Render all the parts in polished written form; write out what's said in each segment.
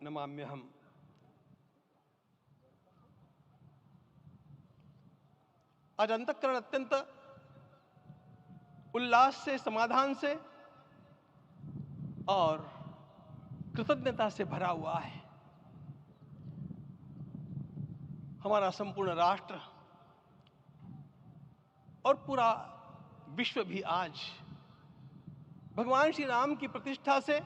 नमाम्यहम्। आज अंतःकरण अत्यंत उल्लास से, समाधान से और कृतज्ञता से भरा हुआ है। हमारा संपूर्ण राष्ट्र और पूरा विश्व भी आज भगवान श्री राम की प्रतिष्ठा से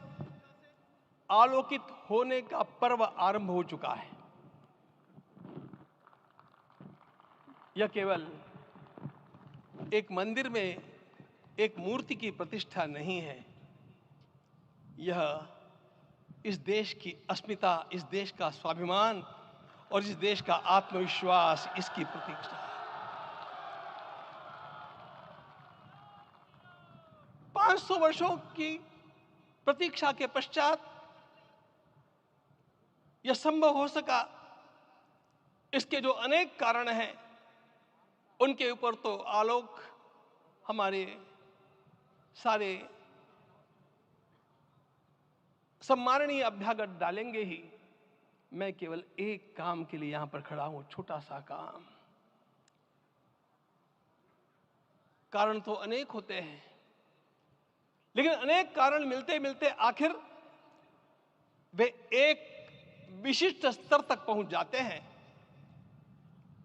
आलोकित होने का पर्व आरंभ हो चुका है। यह केवल एक मंदिर में एक मूर्ति की प्रतिष्ठा नहीं है, यह इस देश की अस्मिता, इस देश का स्वाभिमान और इस देश का आत्मविश्वास, इसकी प्रतीक्षा है। 500 वर्षों की प्रतीक्षा के पश्चात यह संभव हो सका। इसके जो अनेक कारण हैं, उनके ऊपर तो आलोक हमारे सारे सम्माननीय अभ्यागत डालेंगे ही। मैं केवल एक काम के लिए यहां पर खड़ा हूं, छोटा सा काम। कारण तो अनेक होते हैं, लेकिन अनेक कारण मिलते मिलते आखिर वे एक विशिष्ट स्तर तक पहुंच जाते हैं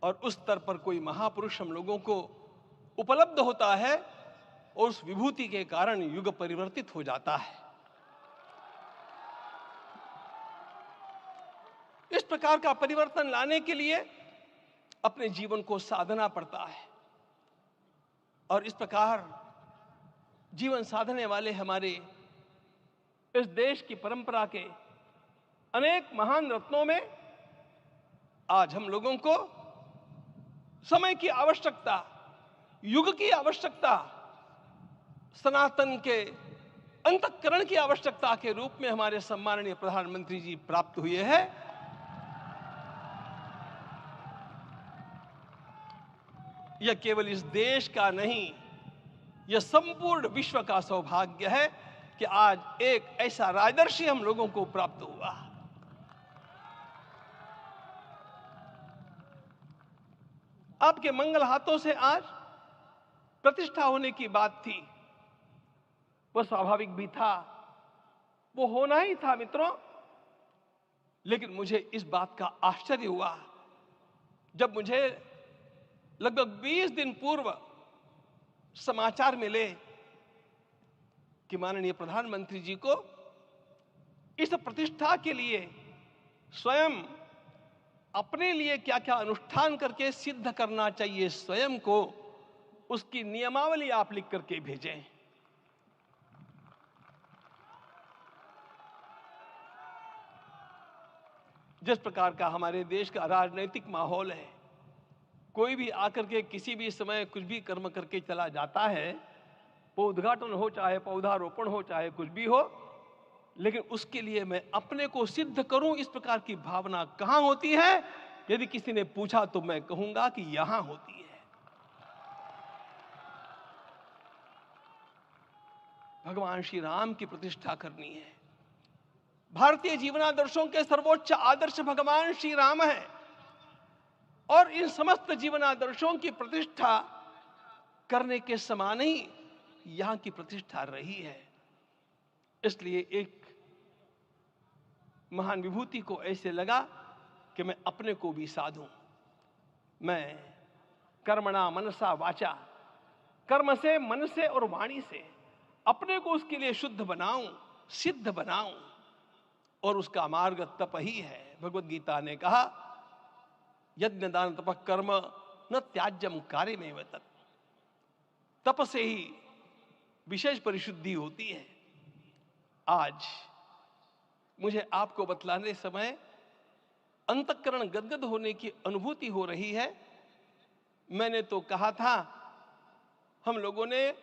और उस स्तर पर कोई महापुरुष हम लोगों को उपलब्ध होता है और उस विभूति के कारण युग परिवर्तित हो जाता है। इस प्रकार का परिवर्तन लाने के लिए अपने जीवन को साधना पड़ता है और इस प्रकार जीवन साधने वाले हमारे इस देश की परंपरा के अनेक महान रत्नों में आज हम लोगों को समय की आवश्यकता, युग की आवश्यकता, सनातन के अंतःकरण की आवश्यकता के रूप में हमारे सम्माननीय प्रधानमंत्री जी प्राप्त हुए हैं। यह केवल इस देश का नहीं, यह संपूर्ण विश्व का सौभाग्य है कि आज एक ऐसा राजदर्शी हम लोगों को प्राप्त हुआ। आपके मंगल हाथों से आज प्रतिष्ठा होने की बात थी, वह स्वाभाविक भी था, वो होना ही था मित्रों। लेकिन मुझे इस बात का आश्चर्य हुआ जब मुझे लगभग 20 दिन पूर्व समाचार मिले कि माननीय प्रधानमंत्री जी को इस प्रतिष्ठा के लिए स्वयं अपने लिए क्या क्या अनुष्ठान करके सिद्ध करना चाहिए, स्वयं को उसकी नियमावली आप लिख करके भेजें। जिस प्रकार का हमारे देश का राजनीतिक माहौल है, कोई भी आकर के किसी भी समय कुछ भी कर्म करके चला जाता है, वो उद्घाटन हो चाहे पौधारोपण हो चाहे कुछ भी हो, लेकिन उसके लिए मैं अपने को सिद्ध करूं, इस प्रकार की भावना कहां होती है? यदि किसी ने पूछा तो मैं कहूंगा कि यहां होती है। भगवान श्री राम की प्रतिष्ठा करनी है। भारतीय जीवनादर्शों के सर्वोच्च आदर्श भगवान श्री राम है और इन समस्त जीवनादर्शों की प्रतिष्ठा करने के समान ही यहां की प्रतिष्ठा रही है। इसलिए एक महान विभूति को ऐसे लगा कि मैं अपने को भी साधूं। मैं कर्मणा मनसा वाचा, कर्म से, मन से और वाणी से अपने को उसके लिए शुद्ध बनाऊं, सिद्ध बनाऊं, और उसका मार्ग तप ही है। भगवद गीता ने कहा, यज्ञ दान तप कर्म न त्याज्यम कार्यमेव तत्। तप से ही विशेष परिशुद्धि होती है। आज मुझे आपको बतलाने समय अंतःकरण गदगद होने की अनुभूति हो रही है। मैंने तो कहा था, हम लोगों ने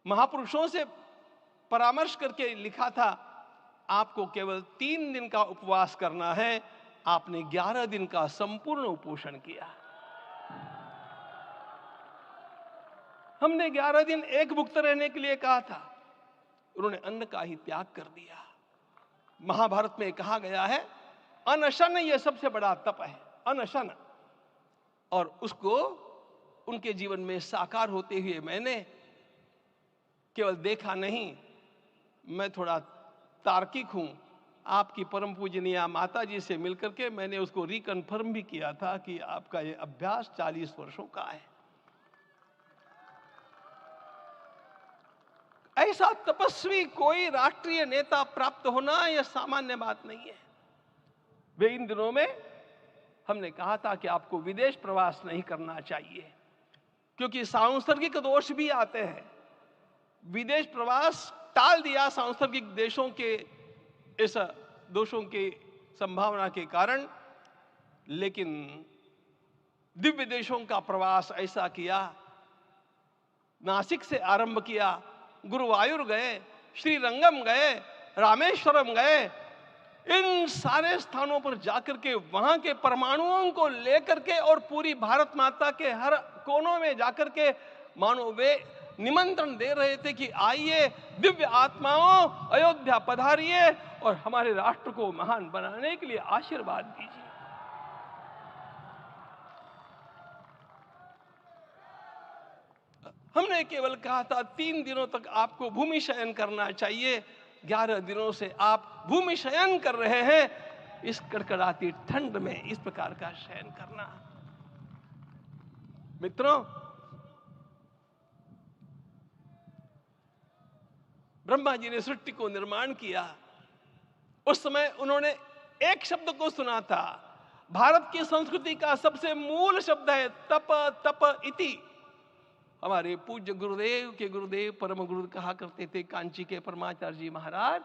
महापुरुषों से परामर्श करके लिखा था, आपको केवल 3 दिन का उपवास करना है। आपने 11 दिन का संपूर्ण उपोषण किया। हमने 11 दिन एक भुक्त रहने के लिए कहा था, उन्होंने अन्न का ही त्याग कर दिया। महाभारत में कहा गया है, अनशन ये सबसे बड़ा तप है, अनशन। और उसको उनके जीवन में साकार होते हुए मैंने केवल देखा नहीं, मैं थोड़ा तार्किक हूं। आपकी परम पूजनीय माता जी से मिलकर के मैंने उसको रिकन्फर्म भी किया था कि आपका ये अभ्यास 40 वर्षों का है। ऐसा तपस्वी कोई राष्ट्रीय नेता प्राप्त होना यह सामान्य बात नहीं है। वे इन दिनों में हमने कहा था कि आपको विदेश प्रवास नहीं करना चाहिए, क्योंकि सांसर्गिक दोष भी आते हैं। विदेश प्रवास टाल दिया सांसर्गिक देशों के इस दोषों की संभावना के कारण, लेकिन दिव्य देशों का प्रवास ऐसा किया। नासिक से आरंभ किया, गुरुवायूर गए, श्रीरंगम गए, रामेश्वरम गए। इन सारे स्थानों पर जाकर के वहां के परमाणुओं को लेकर के और पूरी भारत माता के हर कोनों में जाकर के मानो वे निमंत्रण दे रहे थे कि आइए दिव्य आत्माओं, अयोध्या पधारिए और हमारे राष्ट्र को महान बनाने के लिए आशीर्वाद दीजिए। हमने केवल कहा था 3 दिनों तक आपको भूमि शयन करना चाहिए। 11 दिनों से आप भूमि शयन कर रहे हैं। इस कड़कड़ाती ठंड में इस प्रकार का शयन करना, मित्रों, ब्रह्मा जी ने सृष्टि को निर्माण किया। उस समय उन्होंने एक शब्द को सुना था। भारत की संस्कृति का सबसे मूल शब्द है तप, तप इति। हमारे पूज्य गुरुदेव के गुरुदेव परम गुरु कहा करते थे, कांची के परमाचार्य जी महाराज,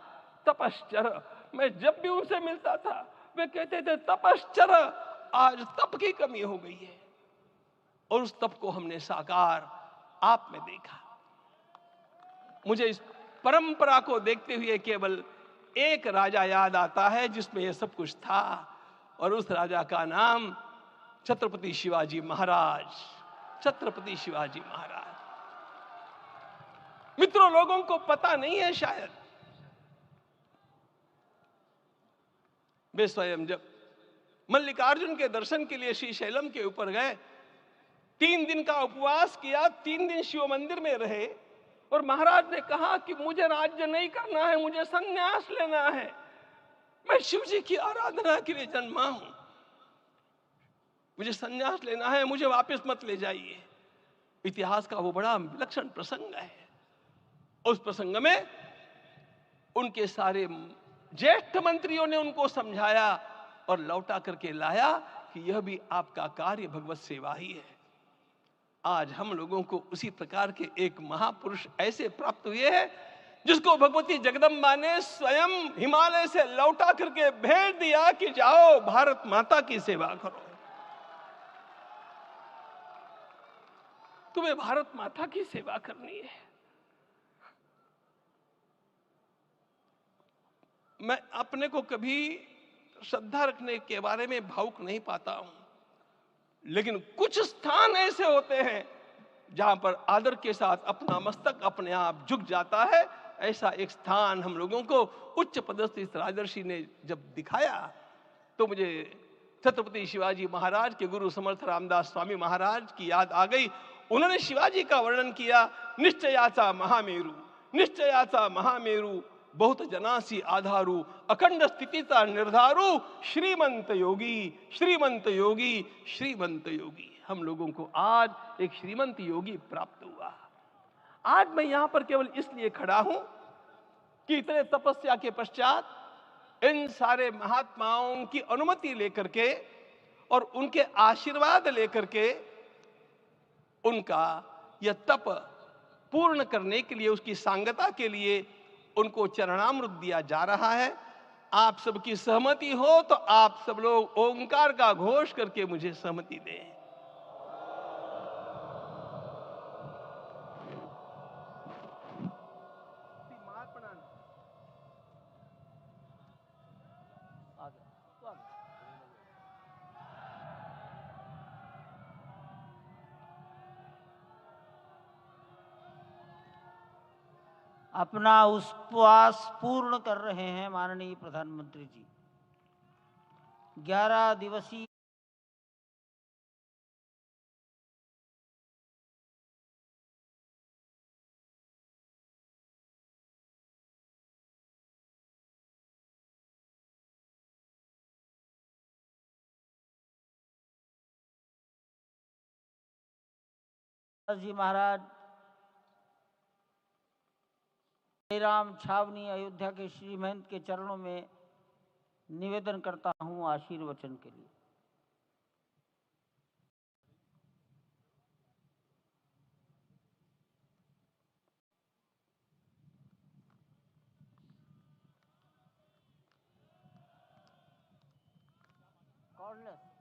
तपश्चर। मैं जब भी उनसे मिलता था वे कहते थे तपश्चर। आज तप की कमी हो गई है और उस तप को हमने साकार आप में देखा। मुझे इस परंपरा को देखते हुए केवल एक राजा याद आता है जिसमें यह सब कुछ था, और उस राजा का नाम छत्रपति शिवाजी महाराज। छत्रपति शिवाजी महाराज। मित्रों, लोगों को पता नहीं है शायद, वे स्वयं जब मल्लिकार्जुन के दर्शन के लिए श्रीशैलम के ऊपर गए, 3 दिन का उपवास किया, 3 दिन शिव मंदिर में रहे, और महाराज ने कहा कि मुझे राज्य नहीं करना है, मुझे संन्यास लेना है, मैं शिव जी की आराधना के लिए जन्मा हूं, मुझे संन्यास लेना है, मुझे वापस मत ले जाइए। इतिहास का वो बड़ा विलक्षण प्रसंग है। उस प्रसंग में उनके सारे ज्येष्ठ मंत्रियों ने उनको समझाया और लौटा करके लाया कि यह भी आपका कार्य भगवत सेवा ही है। आज हम लोगों को उसी प्रकार के एक महापुरुष ऐसे प्राप्त हुए हैं जिसको भगवती जगदम्बा ने स्वयं हिमालय से लौटा करके भेज दिया कि जाओ भारत माता की सेवा करो। तुम्हें भारत माता की सेवा करनी है। मैं अपने को कभी श्रद्धा रखने के बारे में भावुक नहीं पाता हूं, लेकिन कुछ स्थान ऐसे होते हैं जहां पर आदर के साथ अपना मस्तक अपने आप झुक जाता है। ऐसा एक स्थान हम लोगों को उच्च पदस्थ इस राजर्षि ने जब दिखाया तो मुझे छत्रपति शिवाजी महाराज के गुरु समर्थ रामदास स्वामी महाराज की याद आ गई। उन्होंने शिवाजी का वर्णन किया, निश्चयाचा महामेरु, निश्चयाचा महामेरु, बहुत जनासी आधारू, अखंड स्थितिता निर्धारू, श्रीमंत योगी, श्रीमंत योगी, श्रीमंत योगी। हम लोगों को आज एक श्रीमंत योगी प्राप्त हुआ। आज मैं यहां पर केवल इसलिए खड़ा हूं कि इतने तपस्या के पश्चात इन सारे महात्माओं की अनुमति लेकर के और उनके आशीर्वाद लेकर के उनका यह तप पूर्ण करने के लिए, उसकी सांगता के लिए उनको चरणामृत दिया जा रहा है। आप सबकी सहमति हो तो आप सब लोग ओंकार का घोष करके मुझे सहमति दें। अपना उपवास पूर्ण कर रहे हैं माननीय प्रधानमंत्री जी। 11 दिवसीय जी महाराज राम छावनी अयोध्या के श्री महंत के चरणों में निवेदन करता हूं आशीर्वचन के लिए। कॉर्डलेस